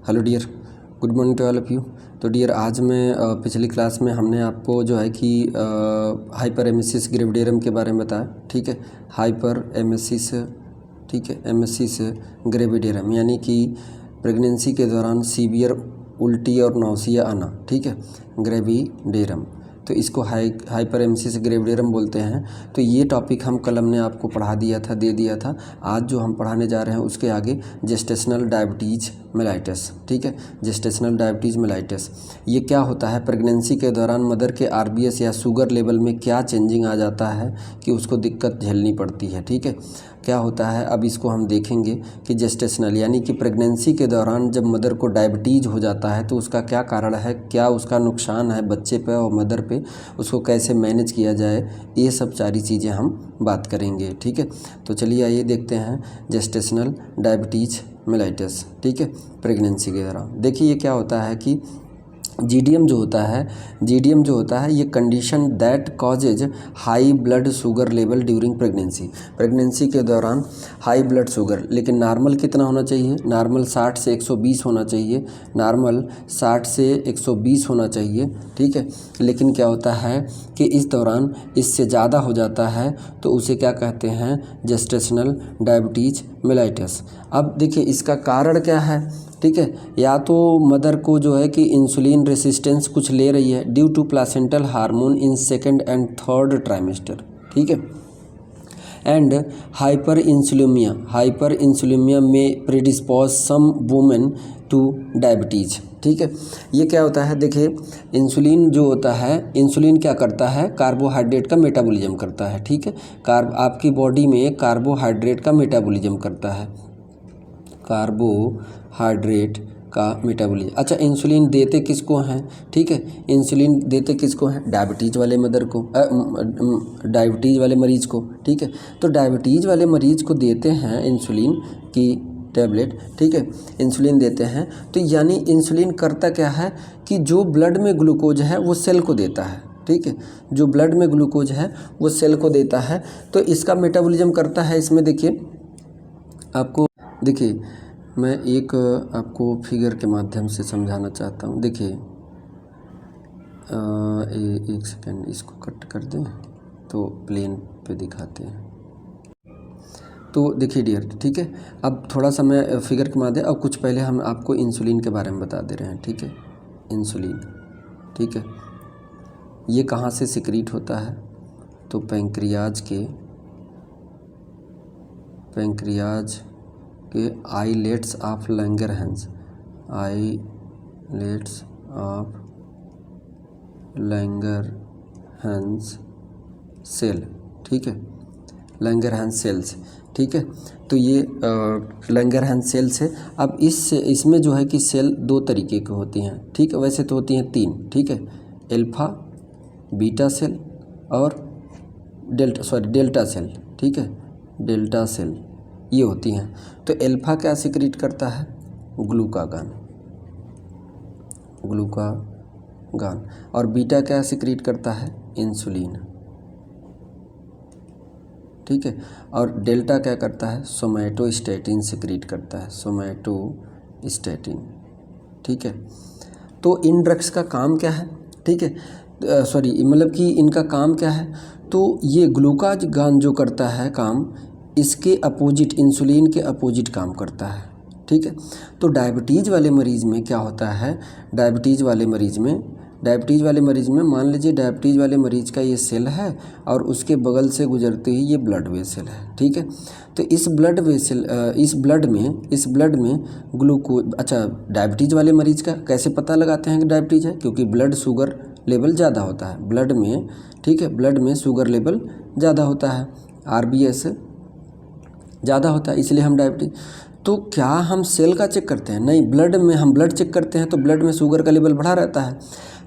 Hello dear, good morning to all of you. तो dear, आज मैं पिछली क्लास में हमने आपको जो है कि हाइपर एमेसिस ग्रेविडेरियम के बारे में बताया। ठीक है, हाइपर एमेसिस, ठीक है, एमेसिस ग्रेविडेरियम यानी कि प्रेगनेंसी के दौरान सीवियर उल्टी और नौसिया आना। ठीक है, ग्रेविडेरियम, तो इसको हाइपर एमेसिस ग्रेविडेरियम बोलते हैं। तो ये टॉपिक हम कल हमने आपको पढ़ा दिया था, दे दिया था। आज जो हम पढ़ाने जा रहे हैं उसके आगे जेस्टेशनल डायबिटीज़ मेलाइटस। ठीक है, जेस्टेशनल डायबिटीज़ मेलाइटस ये क्या होता है, प्रेगनेंसी के दौरान मदर के आरबीएस या शुगर लेवल में क्या चेंजिंग आ जाता है कि उसको दिक्कत झेलनी पड़ती है। ठीक है, क्या होता है अब इसको हम देखेंगे कि जेस्टेशनल यानी कि प्रेगनेंसी के दौरान जब मदर को डायबिटीज़ हो जाता है तो उसका क्या कारण है, क्या उसका नुकसान है बच्चे पे और मदर पे, उसको कैसे मैनेज किया जाए, ये सब सारी चीज़ें हम बात करेंगे। ठीक है, तो चलिए आइए देखते हैं जेस्टेशनल डायबिटीज़ मेलाइटस। ठीक है, प्रेगनेंसी के दौरान देखिए ये क्या होता है कि जीडीएम जो होता है ये condition that causes high blood sugar level during pregnancy के दौरान हाई ब्लड शुगर, लेकिन नॉर्मल कितना होना चाहिए, नॉर्मल 60 से 120 होना चाहिए, नॉर्मल 60 से 120 होना चाहिए। ठीक है, लेकिन क्या होता है कि इस दौरान इससे ज़्यादा हो जाता है तो उसे क्या कहते हैं, जेस्टेशनल डायबिटीज़ मेलाइटस। अब देखिए इसका कारण क्या है। ठीक है, या तो मदर को जो है कि इंसुलिन रेसिस्टेंस कुछ ले रही है due to placental hormone in second and third trimester. ठीक है, and hyper insulinemia may predispose some women to diabetes. ठीक है, ये क्या होता है, देखिए इंसुलिन जो होता है, इंसुलिन क्या करता है, कार्बोहाइड्रेट का मेटाबॉलिज्म करता है। ठीक है, आपकी बॉडी में कार्बोहाइड्रेट का मेटाबॉलिज्म करता है, कार्बोहाइड्रेट का मेटाबॉलिज्म। अच्छा, इंसुलिन देते किसको हैं, ठीक है, इंसुलिन देते किसको हैं, डायबिटीज़ वाले मदर को, डायबिटीज़ वाले मरीज़ को। ठीक है, तो डायबिटीज़ वाले मरीज़ को देते हैं इंसुलिन की टैबलेट। ठीक है, इंसुलिन देते हैं तो यानी इंसुलिन करता क्या है कि जो ब्लड में ग्लूकोज है वो सेल को देता है। ठीक है, जो ब्लड में ग्लूकोज है वो सेल को देता है, तो इसका मेटाबॉलिज्म करता है। इसमें देखिए आपको, देखिए मैं एक आपको फिगर के माध्यम से समझाना चाहता हूँ। देखिए एक सेकेंड, इसको कट कर दें तो प्लेन पे दिखाते हैं। तो देखिए डियर, ठीक है, अब थोड़ा सा मैं फिगर के माध्यम, अब कुछ पहले हम आपको इंसुलिन के बारे में बता दे रहे हैं। ठीक है, इंसुलिन, ठीक है, ये कहाँ से सिक्रीट होता है, तो पैंक्रियाज के आइलेट्स ऑफ लैंगरहैंस सेल। ठीक है, लैंगरहैंस सेल्स। ठीक है, तो ये लैंगरहैंस सेल्स है। अब इसमें जो है कि सेल दो तरीके की होती हैं। ठीक है, वैसे तो होती हैं तीन। ठीक है, अल्फा, बीटा सेल और डेल्टा सेल। ठीक है, डेल्टा सेल ये होती हैं। तो अल्फा क्या सिक्रीट करता है, ग्लूकागॉन, और बीटा क्या सिक्रीट करता है, इंसुलिन। ठीक है, और डेल्टा क्या करता है, सोमैटोस्टैटिन सिक्रीट करता है, सोमैटोस्टैटिन। ठीक है, तो इन ड्रग्स का काम क्या है, ठीक है, मतलब कि इनका काम क्या है, तो ये ग्लूकागॉन जो करता है काम, इसके अपोजिट, इंसुलिन के अपोजिट काम करता है। ठीक है, तो डायबिटीज़ वाले मरीज़ में क्या होता है, डायबिटीज़ वाले मरीज़ में मान लीजिए डायबिटीज़ वाले मरीज़ का ये सेल है और उसके बगल से गुजरते ही ये ब्लड वेसल है। ठीक है, तो इस ब्लड में ग्लूकोज, अच्छा डायबिटीज़ वाले मरीज़ का कैसे पता लगाते हैं कि डायबिटीज़ है, क्योंकि ब्लड शुगर लेवल ज़्यादा होता है ब्लड में। ठीक है, ब्लड में शुगर लेवल ज़्यादा होता है, आरबीएस ज़्यादा होता है, इसलिए हम डायबिटीज। तो क्या हम सेल का चेक करते हैं, नहीं, ब्लड में हम ब्लड चेक करते हैं तो ब्लड में शुगर का लेवल बढ़ा रहता है।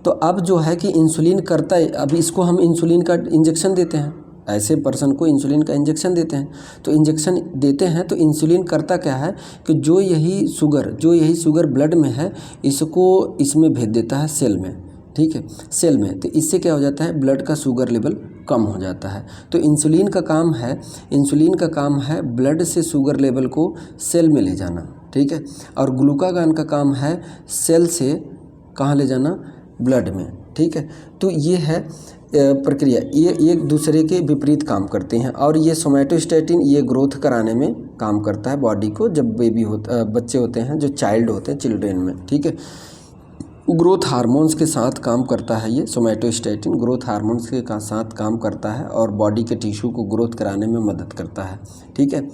तो अब जो है कि इंसुलिन करता है, अब इसको हम इंसुलिन का इंजेक्शन देते हैं, ऐसे पर्सन को इंसुलिन का इंजेक्शन देते हैं। तो इंजेक्शन देते हैं तो इंसुलिन करता क्या है कि जो यही शुगर ब्लड में है इसको इसमें भेज देता है सेल में। ठीक है, सेल में, तो इससे क्या हो जाता है, ब्लड का शुगर लेवल कम हो जाता है। तो इंसुलिन का काम है ब्लड से शुगर लेवल को सेल में ले जाना। ठीक है। और ग्लूकागॉन का काम है सेल से कहाँ ले जाना, ब्लड में, ठीक है। तो ये है प्रक्रिया, ये एक दूसरे के विपरीत काम करते हैं। और ये सोमैटोस्टैटिन ये ग्रोथ कराने में काम करता है बॉडी को, जब बच्चे होते हैं, जो चाइल्ड होते हैं, चिल्ड्रेन में, ठीक है। ग्रोथ हार्मोन्स के साथ काम करता है ये सोमैटोस्टैटिन, ग्रोथ हार्मोन्स के साथ काम करता है और बॉडी के टिश्यू को ग्रोथ कराने में मदद करता है, ठीक है।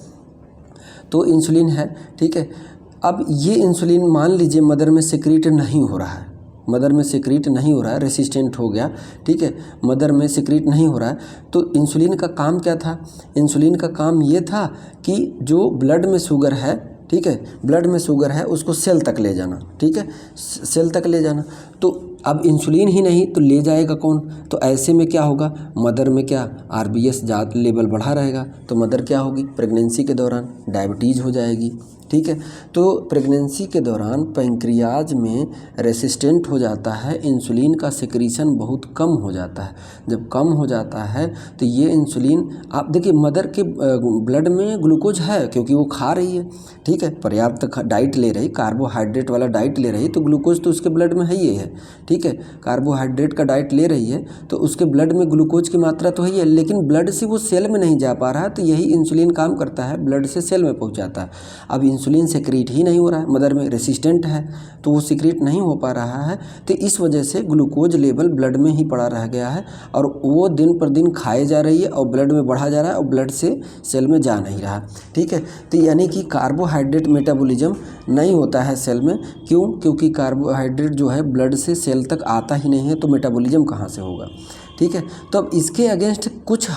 तो इंसुलिन है, ठीक है। अब ये इंसुलिन मान लीजिए मदर में सिक्रीट नहीं हो रहा है, मदर में सिक्रीट नहीं हो रहा है, रेसिस्टेंट हो गया, ठीक है, मदर में सिक्रीट नहीं हो रहा है, तो इंसुलिन का काम क्या था, इंसुलिन का काम ये था कि जो ब्लड में शुगर है, ठीक है, ब्लड में शुगर है उसको सेल तक ले जाना, ठीक है, सेल तक ले जाना। तो अब इंसुलिन ही नहीं तो ले जाएगा कौन, तो ऐसे में क्या होगा, मदर में क्या आरबीएस लेवल बढ़ा रहेगा, तो मदर क्या होगी, प्रेगनेंसी के दौरान डायबिटीज़ हो जाएगी, ठीक है। तो प्रेगनेंसी के दौरान पैंक्रियाज में रेसिस्टेंट हो जाता है, इंसुलिन का सिक्रीशन बहुत कम हो जाता है। जब कम हो जाता है तो ये इंसुलिन, आप देखिए मदर के ब्लड में ग्लूकोज है क्योंकि वो खा रही है, ठीक है, पर्याप्त डाइट ले रही, कार्बोहाइड्रेट वाला डाइट ले रही, तो ग्लूकोज तो उसके ब्लड में है ही है, ठीक है, कार्बोहाइड्रेट का डाइट ले रही है तो उसके ब्लड में ग्लूकोज की मात्रा तो है, लेकिन ब्लड से वो सेल में नहीं जा पा रहा है, तो यही इंसुलिन काम करता है, ब्लड से सेल में पहुँचाता है। अब इंसुलिन सिक्रीट ही नहीं हो रहा है, मदर में रेसिस्टेंट है तो वो सिक्रीट नहीं हो पा रहा है, तो इस वजह से ग्लूकोज लेवल ब्लड में ही पड़ा रह गया है और वो दिन पर दिन खाए जा रही है और ब्लड में बढ़ा जा रहा है और ब्लड से सेल में जा नहीं रहा, ठीक है। तो यानी कि कार्बोहाइड्रेट मेटाबॉलिज्म नहीं होता है सेल में, क्यों, क्योंकि कार्बोहाइड्रेट जो है ब्लड से सेल तक आता ही नहीं है, तो मेटाबॉलिज्म कहाँ से होगा, ठीक है। तो अब इसके अगेंस्ट कुछ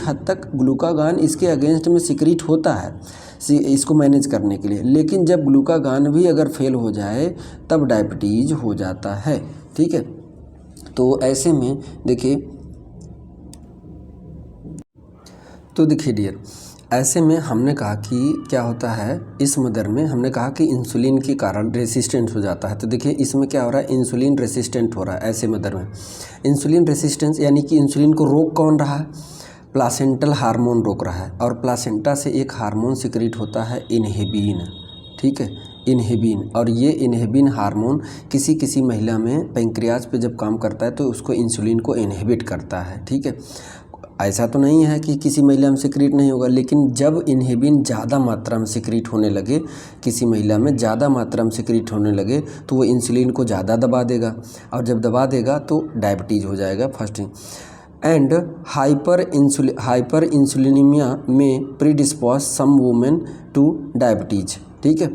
हद तक ग्लूकागॉन इसके अगेंस्ट में सिक्रीट होता है इसको मैनेज करने के लिए, लेकिन जब ग्लूकागॉन भी अगर फेल हो जाए तब डायबिटीज़ हो जाता है, ठीक है। तो ऐसे में देखिए, तो देखिए डियर, ऐसे में हमने कहा कि क्या होता है इस मदर में, हमने कहा कि इंसुलिन के कारण रेसिस्टेंट हो जाता है। तो देखिए इसमें क्या हो रहा है, इंसुलिन रेसिस्टेंट हो रहा है ऐसे मदर में। इंसुलिन रेसिस्टेंस यानी कि इंसुलिन को रोक कौन रहा है, प्लासेंटल हार्मोन रोक रहा है, और प्लासेंटा से एक हार्मोन सिक्रीट होता है इनहिबिन, ठीक है, इनहिबिन। और ये इनहिबिन हार्मोन किसी किसी महिला में पैंक्रियाज पे जब काम करता है तो उसको इंसुलिन को इनहिबिट करता है, ठीक है। ऐसा तो नहीं है कि किसी महिला में सिक्रीट नहीं होगा, लेकिन जब इनहिबिन ज़्यादा मात्रा में सिक्रीट होने लगे, किसी महिला में ज़्यादा मात्रा में सिक्रीट होने लगे तो वो इंसुलिन को ज़्यादा दबा देगा, और जब दबा देगा तो डायबिटीज़ हो जाएगा फर्स्टिंग। And hyper insulinemia may predispose some women to diabetes, ठीक है,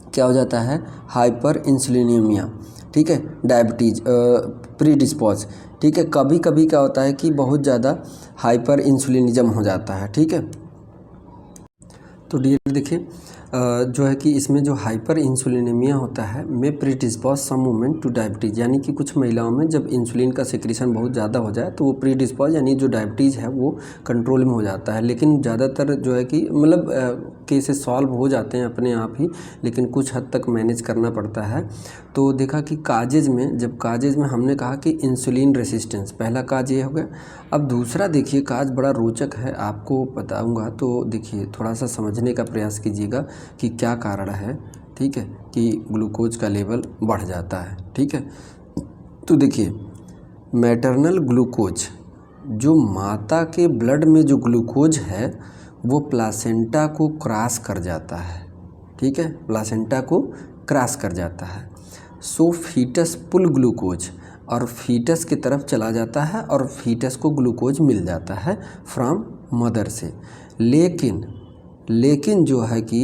क्या हो जाता है, हाइपर इंसुलिनीमिया, ठीक है, डायबिटीज प्रीडिस्पोज, ठीक है। कभी कभी क्या होता है कि बहुत ज़्यादा हाइपर इंसुलिनिज्म हो जाता है, ठीक है। तो डियर देखिए जो है कि इसमें जो हाइपर इंसुलिनेमिया होता है may predispose some women to diabetes, यानी कि कुछ महिलाओं में जब इंसुलिन का सिक्रीशन बहुत ज़्यादा हो जाए तो वो प्रीडिस्पोज यानी जो डायबिटीज़ है वो कंट्रोल में हो जाता है। लेकिन ज़्यादातर जो है कि मतलब केसेस सॉल्व हो जाते हैं अपने आप ही, लेकिन कुछ हद तक मैनेज करना पड़ता है। तो देखा कि काजेज में, जब काजेज में हमने कहा कि इंसुलिन रेसिस्टेंस, पहला काज ये हो गया। अब दूसरा देखिए काज बड़ा रोचक है, आपको बताऊंगा, तो देखिए थोड़ा सा समझने का प्रयास कीजिएगा कि क्या कारण है, ठीक है, कि ग्लूकोज का लेवल बढ़ जाता है, ठीक है। तो देखिए मैटरनल ग्लूकोज, जो माता के ब्लड में जो ग्लूकोज है वो प्लासेंटा को क्रॉस कर जाता है, ठीक है, प्लासेंटा को क्रॉस कर जाता है। सो फीटस पुल ग्लूकोज, और फीटस की तरफ चला जाता है और फीटस को ग्लूकोज मिल जाता है फ्रॉम मदर से। लेकिन जो है कि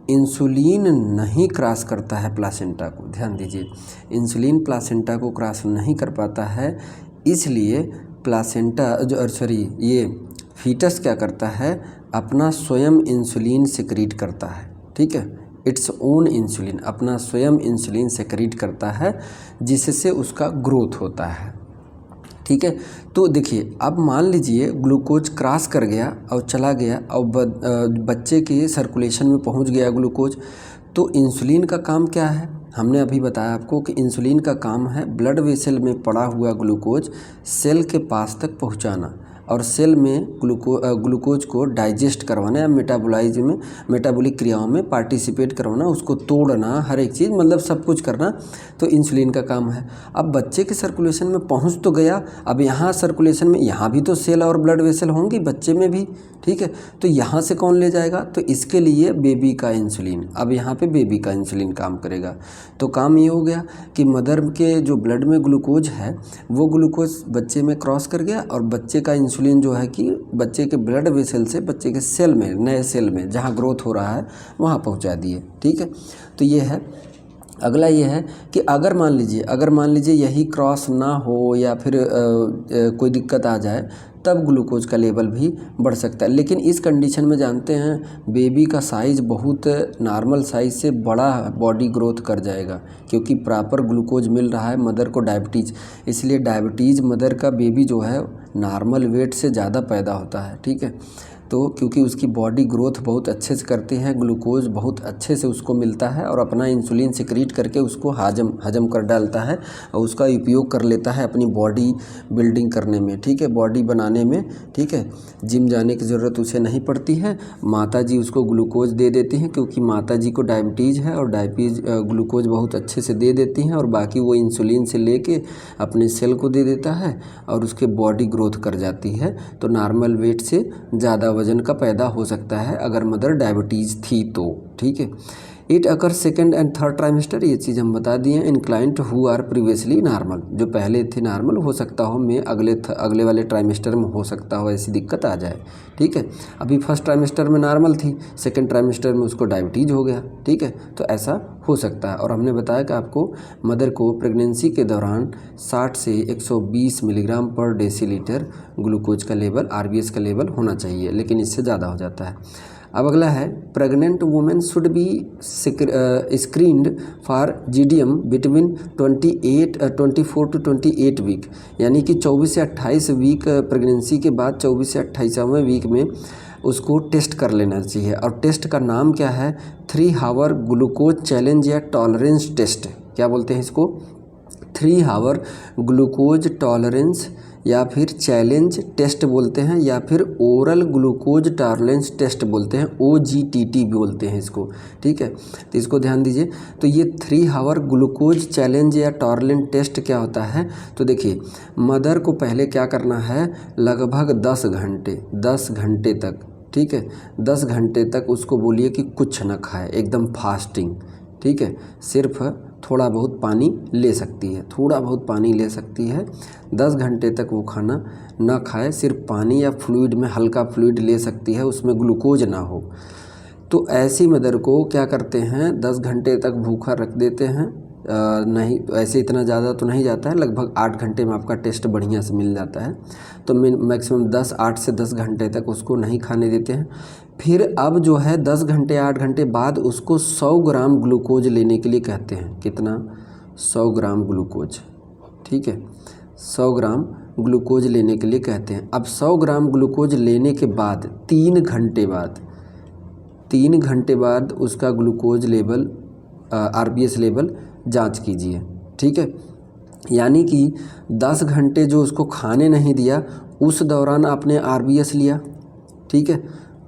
इंसुलिन नहीं क्रॉस करता है प्लासेंटा को, ध्यान दीजिए, इंसुलिन प्लासेंटा को क्रॉस नहीं कर पाता है, इसलिए प्लासेंटा ये फीटस क्या करता है, अपना स्वयं इंसुलिन सिक्रीट करता है, ठीक है, इट्स ओन इंसुलिन, अपना स्वयं इंसुलिन सिक्रीट करता है, जिससे उसका ग्रोथ होता है, ठीक है। तो देखिए अब मान लीजिए ग्लूकोज क्रॉस कर गया और चला गया और बच्चे के सर्कुलेशन में पहुंच गया ग्लूकोज, तो इंसुलिन का काम क्या है, हमने अभी बताया आपको कि इंसुलिन का काम है ब्लड वेसल में पड़ा हुआ ग्लूकोज सेल के पास तक पहुंचाना, और सेल में ग्लूकोज को डाइजेस्ट करवाना या मेटाबॉलिक क्रियाओं में पार्टिसिपेट करवाना, उसको तोड़ना, हर एक चीज़ मतलब सब कुछ करना, तो इंसुलिन का काम है। अब बच्चे के सर्कुलेशन में पहुंच तो गया, अब यहाँ सर्कुलेशन में यहाँ भी तो सेल और ब्लड वेसल होंगी बच्चे में भी, ठीक है, तो यहाँ से कौन ले जाएगा, तो इसके लिए बेबी का इंसुलिन, अब यहाँ पे बेबी का इंसुलिन काम करेगा। तो काम ये हो गया कि मदर के जो ब्लड में ग्लूकोज है वो ग्लूकोज बच्चे में क्रॉस कर गया और बच्चे का इंसुलिन जो है कि बच्चे के ब्लड वेसल से बच्चे के सेल में, नए सेल में जहाँ ग्रोथ हो रहा है वहाँ पहुँचा दिए, ठीक है। तो ये है। अगला ये है कि अगर मान लीजिए यही क्रॉस ना हो या फिर कोई दिक्कत आ जाए तब ग्लूकोज का लेवल भी बढ़ सकता है। लेकिन इस कंडीशन में जानते हैं बेबी का साइज़ बहुत नॉर्मल साइज़ से बड़ा बॉडी ग्रोथ कर जाएगा, क्योंकि प्रॉपर ग्लूकोज मिल रहा है मदर को डायबिटीज़, इसलिए डायबिटीज़ मदर का बेबी जो है नॉर्मल वेट से ज़्यादा पैदा होता है, ठीक है। तो क्योंकि उसकी बॉडी ग्रोथ बहुत अच्छे से करती है, ग्लूकोज बहुत अच्छे से उसको मिलता है और अपना इंसुलिन सिक्रीट करके उसको हजम कर डालता है और उसका उपयोग कर लेता है अपनी बॉडी बिल्डिंग करने में, ठीक है, बॉडी बनाने में, ठीक है। जिम जाने की ज़रूरत उसे नहीं पड़ती है, माता जी उसको ग्लूकोज दे देती हैं क्योंकि माता जी को डायबिटीज़ है और ग्लूकोज बहुत अच्छे से दे देती हैं और बाकी वो इंसुलिन से लेके अपने सेल को दे देता है और उसके बॉडी ग्रोथ कर जाती है। तो नॉर्मल वेट से ज़्यादा वजन का पैदा हो सकता है अगर मदर डायबिटीज़ थी तो, ठीक है। It occur second and third trimester, ये चीज़ हम बता दिए। In client who are previously normal, जो पहले थे नॉर्मल, हो सकता हो में अगले वाले ट्राइमेस्टर में हो सकता हो ऐसी दिक्कत आ जाए, ठीक है। अभी फर्स्ट ट्राइमेस्टर में नॉर्मल थी, सेकेंड ट्राइमेस्टर में उसको डायबिटीज़ हो गया, ठीक है, तो ऐसा हो सकता है। और हमने बताया कि आपको मदर को प्रेगनेंसी के दौरान 60 से 120 मिलीग्राम पर डेसीलीटर ग्लूकोज का लेवल, RBS का लेवल होना चाहिए, लेकिन इससे ज़्यादा हो जाता है। अब अगला है pregnant women should be screened for GDM between 24 to 28 week, यानी कि 24 से 28 वीक प्रेगनेंसी के बाद 24 से 28वें वीक में उसको टेस्ट कर लेना चाहिए। और टेस्ट का नाम क्या है, 3 आवर ग्लूकोज चैलेंज या टॉलरेंस टेस्ट, क्या बोलते हैं इसको, 3 आवर ग्लूकोज टॉलरेंस या फिर चैलेंज टेस्ट बोलते हैं, या फिर ओरल ग्लूकोज टॉलरेंस टेस्ट बोलते हैं, OGTT बोलते हैं इसको, ठीक है। तो इसको ध्यान दीजिए। तो ये 3 आवर ग्लूकोज चैलेंज या टॉलरेंस टेस्ट क्या होता है, तो देखिए मदर को पहले क्या करना है, लगभग 10 घंटे तक, ठीक है, 10 घंटे तक उसको बोलिए कि कुछ ना खाए, एकदम फास्टिंग, ठीक है, सिर्फ थोड़ा बहुत पानी ले सकती है, 10 घंटे तक वो खाना ना खाए, सिर्फ पानी या फ्लूइड में हल्का फ्लूइड ले सकती है, उसमें ग्लूकोज ना हो। तो ऐसी मदर को क्या करते हैं, 10 घंटे तक भूखा रख देते हैं, नहीं ऐसे इतना ज़्यादा तो नहीं जाता है, लगभग 8 घंटे में आपका टेस्ट बढ़िया से मिल जाता है। तो मैक्सिमम 8 से 10 घंटे तक उसको नहीं खाने देते हैं। फिर अब जो है 10 घंटे 8 घंटे बाद उसको 100 ग्राम ग्लूकोज लेने के लिए कहते हैं, कितना, 100 ग्राम ग्लूकोज, ठीक है, 100 ग्राम ग्लूकोज लेने के लिए कहते हैं। अब 100 ग्राम ग्लूकोज लेने के बाद 3 घंटे बाद उसका ग्लूकोज लेवल, RBS लेवल जांच कीजिए, ठीक है। यानी कि 10 घंटे जो उसको खाने नहीं दिया उस दौरान आपने RBS लिया, ठीक है,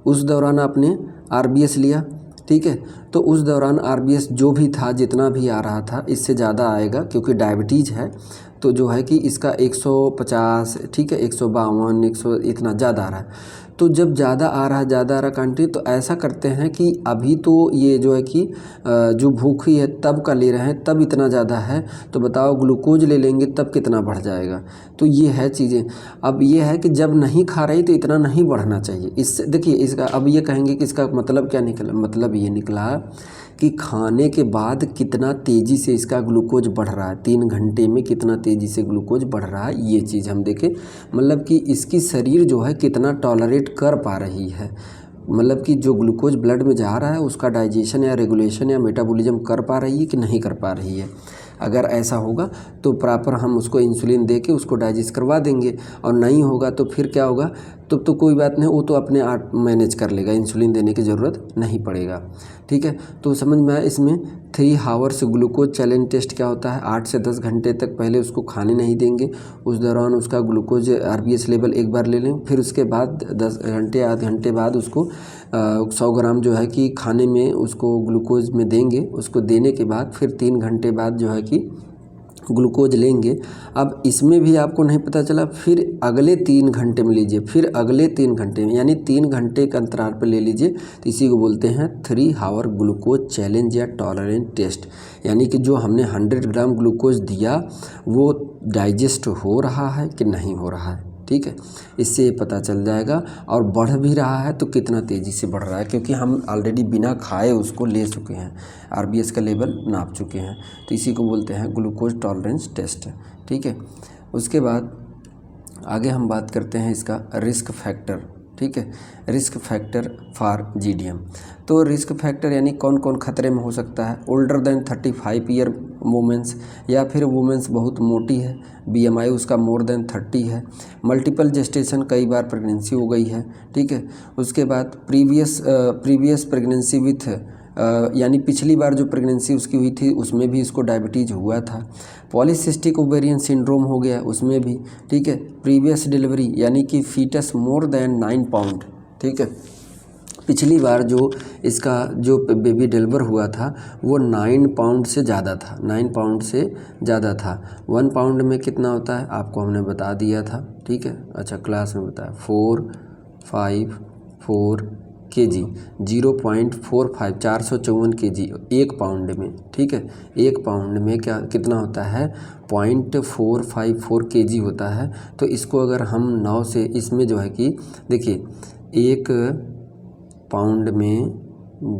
उस दौरान आपने RBS लिया, ठीक है। तो उस दौरान RBS जो भी था, जितना भी आ रहा था, इससे ज़्यादा आएगा क्योंकि डायबिटीज़ है, तो जो है कि इसका 150, ठीक है, 152, 100 इतना ज़्यादा आ रहा है। तो जब ज़्यादा आ रहा क्वांटिटी, तो ऐसा करते हैं कि अभी तो ये जो है कि जो भूखी है तब का ले रहे हैं, तब इतना ज़्यादा है, तो बताओ ग्लूकोज ले लेंगे तब कितना बढ़ जाएगा। तो ये है चीज़ें। अब ये है कि जब नहीं खा रही तो इतना नहीं बढ़ना चाहिए। इससे देखिए इसका, अब ये कहेंगे कि इसका मतलब क्या निकला, मतलब ये निकला कि खाने के बाद कितना तेज़ी से इसका ग्लूकोज बढ़ रहा है, 3 घंटे में कितना तेज़ी से ग्लूकोज बढ़ रहा है, ये चीज़ हम देखें। मतलब कि इसकी शरीर जो है कितना टॉलरेट कर पा रही है, मतलब कि जो ग्लूकोज ब्लड में जा रहा है उसका डाइजेशन या रेगुलेशन या मेटाबॉलिज्म कर पा रही है कि नहीं कर पा रही है। अगर ऐसा होगा तो प्रॉपर हम उसको इंसुलिन दे के उसको डाइजेस्ट करवा देंगे, और नहीं होगा तो फिर क्या होगा, तो कोई बात नहीं, वो तो अपने आप मैनेज कर लेगा, इंसुलिन देने की ज़रूरत नहीं पड़ेगा। ठीक है, तो समझ में आया। इसमें 3 हावर्स ग्लूकोज चैलेंज टेस्ट क्या होता है, 8 से 10 घंटे तक पहले उसको खाने नहीं देंगे, उस दौरान उसका ग्लूकोज RBS लेवल एक बार ले लें, फिर उसके बाद 10 घंटे आध घंटे बाद उसको 100 ग्राम जो है कि खाने में उसको ग्लूकोज में देंगे। उसको देने के बाद फिर 3 घंटे बाद जो है कि ग्लूकोज लेंगे। अब इसमें भी आपको नहीं पता चला, फिर अगले 3 घंटे में लीजिए, फिर अगले 3 घंटे में, यानी 3 घंटे के अंतराल पर ले लीजिए। तो इसी को बोलते हैं 3 हावर ग्लूकोज चैलेंज या टॉलरेंस टेस्ट। यानी कि जो हमने 100 ग्राम ग्लूकोज दिया वो डाइजेस्ट हो रहा है कि नहीं हो रहा है। ठीक है, इससे पता चल जाएगा। और बढ़ भी रहा है तो कितना तेज़ी से बढ़ रहा है, क्योंकि हम ऑलरेडी बिना खाए उसको ले चुके हैं, RBS का लेवल नाप चुके हैं। तो इसी को बोलते हैं ग्लूकोज टॉलरेंस टेस्ट। ठीक है, उसके बाद आगे हम बात करते हैं इसका रिस्क फैक्टर। ठीक है, रिस्क फैक्टर फॉर GDM। तो रिस्क फैक्टर यानी कौन कौन खतरे में हो सकता है। ओल्डर देन 35 ईयर वुमेंस, या फिर वुमेंस बहुत मोटी है, BMI उसका मोर देन 30 है, मल्टीपल जेस्टेशन, कई बार प्रेगनेंसी हो गई है। ठीक है, उसके बाद प्रीवियस प्रेगनेंसी विथ यानी पिछली बार जो प्रेगनेंसी उसकी हुई थी उसमें भी इसको डायबिटीज़ हुआ था। पॉलीसिस्टिक ओवेरियन सिंड्रोम हो गया उसमें भी। ठीक है, प्रीवियस डिलीवरी यानी कि फीटस मोर देन 9 पाउंड। ठीक है, पिछली बार जो इसका जो बेबी डिलीवर हुआ था वो 9 पाउंड से ज़्यादा था, 9 पाउंड से ज़्यादा था। 1 पाउंड में कितना होता है आपको हमने बता दिया था। ठीक है, अच्छा क्लास में बताया 454 kg, 0.45 454 kg 1 पाउंड में। ठीक है, 1 पाउंड में कितना होता है 0.454 kg होता है। तो इसको अगर हम 9 से, इसमें जो है कि देखिए 1 पाउंड में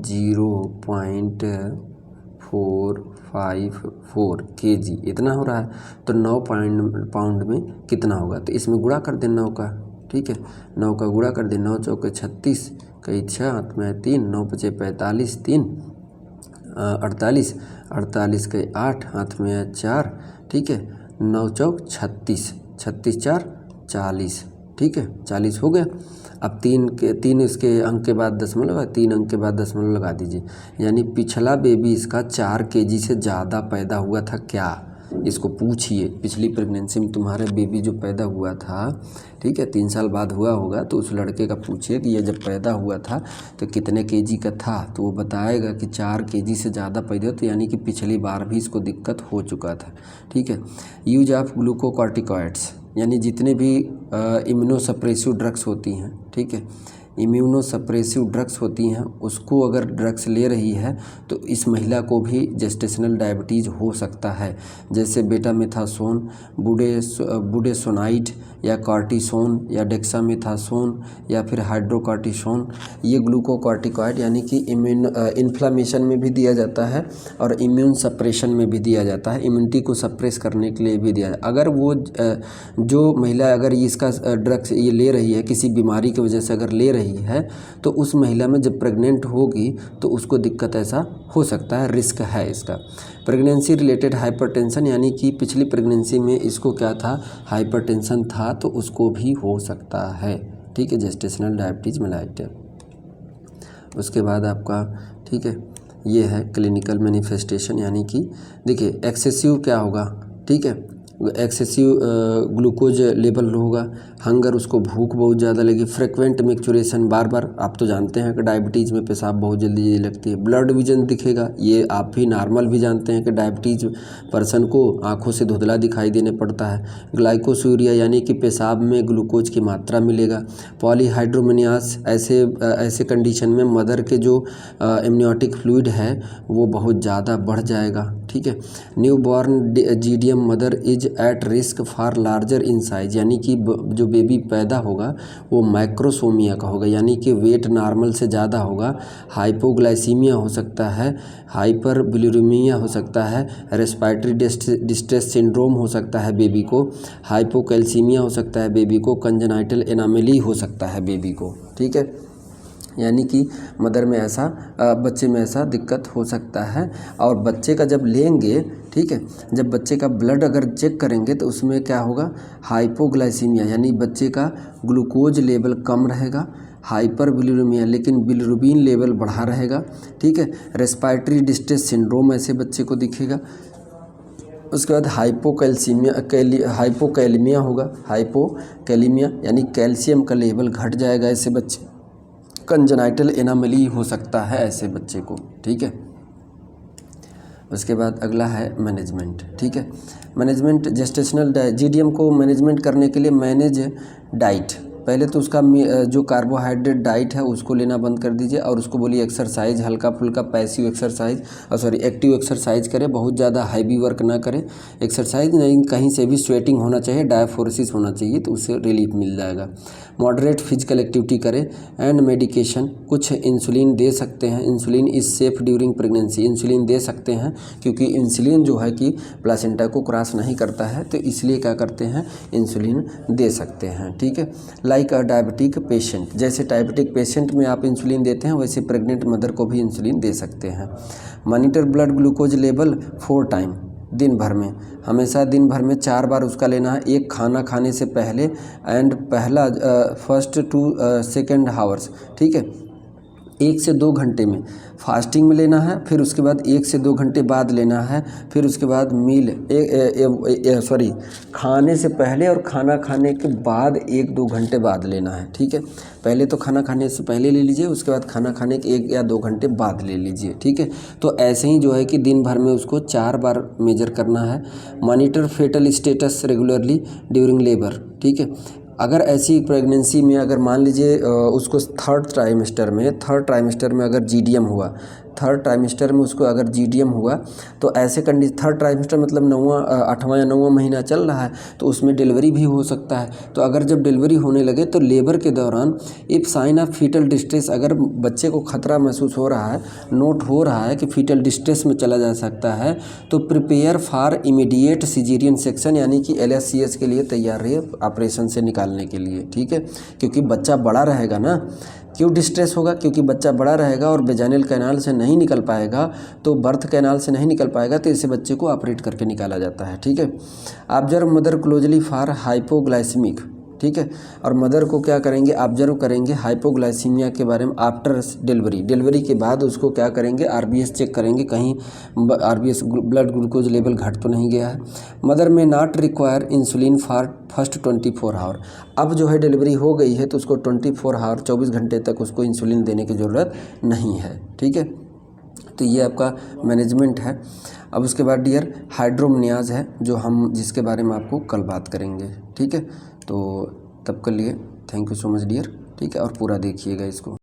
0.454 kg इतना हो रहा है, तो 9 पाउंड में कितना होगा, तो इसमें गुणा कर दें 9 का। ठीक है, 9 का गुणा कर दें, 9 चौके 36, कई 6 हाथ में 3, 9 पचे 45, 3 48, 48 कई 8 हाथ में 4। ठीक है, 9 चौक 36, 36 4 40। ठीक है, 40 हो गया। अब 3 इसके अंक के बाद दशमलव है, 3 अंक के बाद दशमलव लगा दीजिए, यानी पिछला बेबी इसका 4 kg से ज़्यादा पैदा हुआ था क्या, इसको पूछिए। पिछली प्रेगनेंसी में तुम्हारे बेबी जो पैदा हुआ था, ठीक है, 3 साल बाद हुआ होगा, तो उस लड़के का पूछिए कि ये जब पैदा हुआ था तो कितने kg का था, तो वो बताएगा कि 4 kg से ज़्यादा पैदा, तो यानी कि पिछली बार भी इसको दिक्कत हो चुका था। ठीक है, यूज ऑफ ग्लूकोकॉर्टिकॉइड्स, यानी जितने भी इम्यूनोसप्रेसिव ड्रग्स होती हैं। ठीक है, इम्यूनोसप्रेसिव ड्रग्स होती हैं, उसको अगर ड्रग्स ले रही है तो इस महिला को भी जेस्टेशनल डायबिटीज़ हो सकता है, जैसे बेटामेथासोन, बुडेसोनाइड या कॉर्टिसोन या डेक्सामेथासोन या फिर हाइड्रोकॉर्टिसोन। ये ग्लूकोकॉर्टिकॉइड यानी कि इन्फ्लामेशन में भी दिया जाता है और इम्यून सप्रेशन में भी दिया जाता है, इम्यूनिटी को सप्रेस करने के लिए भी दिया जाता है। अगर वो जो महिला अगर इसका ड्रग्स ये ले रही है, किसी बीमारी की वजह से अगर ले रही है, तो उस महिला में जब प्रेग्नेंट होगी तो उसको दिक्कत ऐसा हो सकता है, रिस्क है इसका। प्रेगनेंसी रिलेटेड हाइपरटेंशन, यानी कि पिछली प्रेगनेंसी में इसको क्या था, हाइपरटेंशन था, तो उसको भी हो सकता है। ठीक है, जेस्टेशनल डायबिटीज़ मेलाइटस। उसके बाद आपका, ठीक है, ये है क्लिनिकल मैनिफेस्टेशन, यानी कि देखिए एक्सेसिव क्या होगा, ठीक है, एक्सेसिव ग्लूकोज लेवल होगा, हंगर, उसको भूख बहुत ज़्यादा लगी, फ्रिक्वेंट मैक्चुरेशन, बार बार, आप तो जानते हैं कि डायबिटीज़ में पेशाब बहुत जल्दी लगती है, ब्लड विजन दिखेगा, ये आप भी नॉर्मल भी जानते हैं कि डायबिटीज़ पर्सन को आंखों से धुंधला दिखाई देने पड़ता है, ग्लाइकोसूरिया यानी कि पेशाब में ग्लूकोज की मात्रा मिलेगा, पॉलीहाइड्रोमिनियास, ऐसे कंडीशन में मदर के जो एमनियोटिक फ्लूइड है वो बहुत ज़्यादा बढ़ जाएगा। ठीक है, new born GDM mother is at risk for larger in size, यानी कि जो बेबी पैदा होगा वो माइक्रोसोमिया का होगा, यानी कि वेट नॉर्मल से ज़्यादा होगा, हाइपोग्लाइसीमिया हो सकता है, हाइपरबिलिरूमिया हो सकता है, रेस्पिरेटरी डिस्ट्रेस सिंड्रोम हो सकता है बेबी को, हाइपोकैल्सीमिया हो सकता है बेबी को, कंजेनाइटल एनामेली हो सकता है बेबी को। ठीक है, यानी कि मदर में ऐसा, बच्चे में ऐसा दिक्कत हो सकता है। और बच्चे का जब लेंगे ठीक है। जब बच्चे का ब्लड अगर चेक करेंगे तो उसमें क्या होगा, हाइपोग्लाइसीमिया यानी बच्चे का ग्लूकोज लेवल कम रहेगा, हाइपर बिलिरुबिन लेकिन बिलिरुबिन लेवल बढ़ा रहेगा, ठीक है। रेस्पिरेटरी डिस्ट्रेस सिंड्रोम ऐसे बच्चे को दिखेगा। उसके बाद हाइपोकैलेमिया होगा, हाइपोकैलेमिया यानी कैल्शियम का लेवल घट जाएगा ऐसे बच्चे। कंजेनाइटल एनामली हो सकता है ऐसे बच्चे को, ठीक है। उसके बाद अगला है मैनेजमेंट, ठीक है। मैनेजमेंट जेस्टेशनल जीडीएम को मैनेजमेंट करने के लिए मैनेज डाइट, पहले तो उसका जो कार्बोहाइड्रेट डाइट है उसको लेना बंद कर दीजिए और उसको बोलिए एक्सरसाइज, हल्का फुल्का पैसिव एक्सरसाइज एक्टिव एक्सरसाइज करे, बहुत ज़्यादा हैवी वर्क ना करे। एक्सरसाइज नहीं, कहीं से भी स्वेटिंग होना चाहिए, डायफोरेसिस होना चाहिए, तो उससे रिलीफ मिल जाएगा। मॉडरेट फिजिकल एक्टिविटी करे एंड मेडिकेशन, कुछ इंसुलिन दे सकते हैं, insulin is safe during pregnancy, insulin दे सकते हैं क्योंकि इंसुलिन जो है कि प्लासेंटा को क्रॉस नहीं करता है, तो इसलिए क्या करते हैं, इंसुलिन दे सकते हैं, ठीक है। लाइक अ डायबिटिक पेशेंट, जैसे डायबिटिक पेशेंट में आप इंसुलिन देते हैं वैसे प्रेग्नेंट मदर को भी इंसुलिन दे सकते हैं। Monitor blood glucose level 4 time, दिन भर में, हमेशा दिन भर में 4 बार उसका लेना है, एक खाना खाने से पहले and first to second hours, ठीक है। 1 से 2 घंटे में फास्टिंग में लेना है, फिर उसके बाद 1 से 2 घंटे बाद लेना है, फिर उसके बाद खाने से पहले और खाना खाने के बाद 1-2 घंटे बाद लेना है, ठीक है। पहले तो खाना खाने से पहले ले लीजिए, उसके बाद खाना खाने के 1 या 2 घंटे बाद ले लीजिए, ठीक है। तो ऐसे ही जो है कि दिन भर में उसको 4 बार मेजर करना है। Monitor fetal status regularly during labour, ठीक है। अगर ऐसी प्रेगनेंसी में अगर मान लीजिए उसको थर्ड ट्राइमेस्टर में अगर जीडीएम हुआ, थर्ड ट्राइमेस्टर में उसको अगर जीडीएम हुआ, तो ऐसे थर्ड ट्राइमेस्टर मतलब 8वां या 9वां महीना चल रहा है, तो उसमें डिलीवरी भी हो सकता है। तो अगर जब डिलीवरी होने लगे तो लेबर के दौरान if sign of fetal distress, अगर बच्चे को खतरा महसूस हो रहा है, नोट हो रहा है कि फीटल डिस्ट्रेस में चला जा सकता है, तो prepare for immediate caesarean section यानी कि LSCS के लिए तैयार रहिए ऑपरेशन से निकालने के लिए, ठीक है। क्योंकि बच्चा बड़ा रहेगा ना, क्यों डिस्ट्रेस होगा, क्योंकि बच्चा बड़ा रहेगा और वेजाइनल कैनाल से नहीं निकल पाएगा, तो बर्थ कैनाल से नहीं निकल पाएगा, तो इसे बच्चे को ऑपरेट करके निकाला जाता है, ठीक है। Observe mother closely for hypoglycaemic, ठीक है। और मदर को क्या करेंगे, ऑब्जर्व करेंगे हाइपोग्लाइसीमिया के बारे में आफ्टर डिलीवरी के बाद उसको क्या करेंगे, RBS चेक करेंगे, कहीं RBS ब्लड ग्लूकोज लेवल घट तो नहीं गया है। Mother may not require insulin for first 24 hour, अब जो है डिलीवरी हो गई है तो उसको 24 आवर 24 घंटे तक उसको इंसुलिन देने की ज़रूरत नहीं है, ठीक है। तो ये आपका मैनेजमेंट है। अब उसके बाद डियर हाइड्रोमनियाज है जो हम जिसके बारे में आपको कल बात करेंगे, ठीक है। तो तब के लिए thank you so much dear, ठीक है। और पूरा देखिएगा इसको।